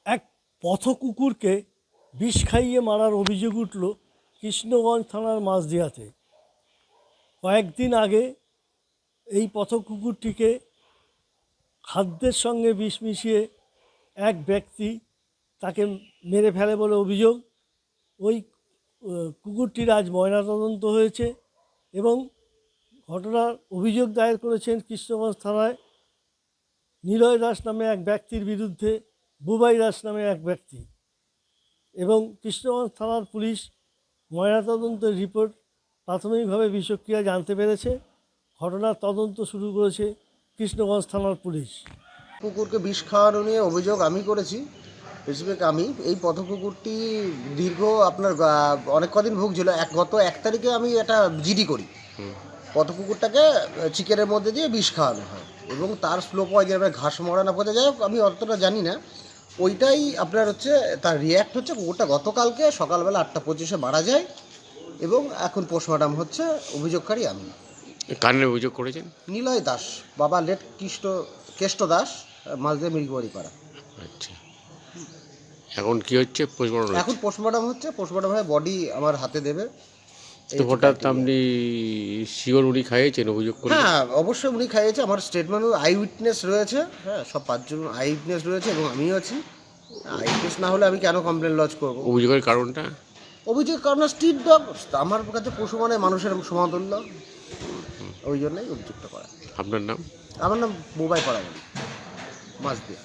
এক পথকুকুরকে বিষ খাইয়ে মারার অভিযোগ উঠল কৃষ্ণগঞ্জ থানার মাঝদিয়াতে। কয়েকদিন আগে এই পথকুকুরটিকে খাদ্যের সঙ্গে বিষ মিশিয়ে এক ব্যক্তি তাকে মেরে ফেলে বলে অভিযোগ। ওই কুকুরটির আজ ময়নাতদন্ত হয়েছে এবং ঘটনার অভিযোগ দায়ের করেছেন কৃষ্ণগঞ্জ থানায় নিলয় দাস নামে এক ব্যক্তির বিরুদ্ধে বুবাই দাস নামে এক ব্যক্তি। এবং কৃষ্ণগঞ্জ থানার পুলিশ ময়নাতদন্তের রিপোর্ট প্রাথমিকভাবে বিষক্রিয়া জানতে পেরেছে। ঘটনার তদন্ত শুরু করেছে কৃষ্ণগঞ্জ থানার পুলিশ। কুকুরকে বিষ খাওয়ানো নিয়ে অভিযোগ আমি করেছি। স্পেসিফিক আমি এই পথকুকুরটি দীর্ঘ আপনার অনেক কদিন ভুগছিল। গত 1 তারিখে আমি এটা জিডি করি। পথকুকুরটাকে চিকেনের মধ্যে দিয়ে বিষ খাওয়ানো হয় এবং তার স্লো পয়জনে ঘাস মরা না পচে যায়, আমি অতটা জানি না। ওইটাই আপনার হচ্ছে তার রিয়্যাক্ট হচ্ছে। কুকুরটা গতকালকে সকালবেলা 8:25 মারা যায় এবং এখন পোস্টমর্টম হচ্ছে। অভিযোগকারী আমি। কারণে অভিযোগ করেছেন? নিলয় দাস, বাবা লেট কেষ্ট দাস, মাঝদিয়া মিরগড়ি পাড়া। আচ্ছা, এখন কি হচ্ছে? পোস্টমর্টম এখন পোস্টমর্টম হচ্ছে। পোস্টমর্টম হয়ে বডি আমার হাতে দেবে। তো হঠাৎ আপনি শিওর উনি খাইয়েছেন অভিযোগ করে? হ্যাঁ, অবশ্যই উনি খাইয়েছে। আমার স্টেটমেন্ট আই উইটনেস রয়েছে। হ্যাঁ, সব 5 জন আই উইটনেস রয়েছে এবং আমিও আছি। আই উইটনেস না হলে আমি কেন কমপ্লেন লজ করব? অভিযোগের কারণটা? অভিযোগের কারণ স্ট্রিট ডগ। আমার কাছে পশু মানে মানুষের সমাতুল্য, ওই জন্যই অভিযোগটা করা। আপনার নাম? আমার নাম বুবাই পাড়া, মাঝদিয়া।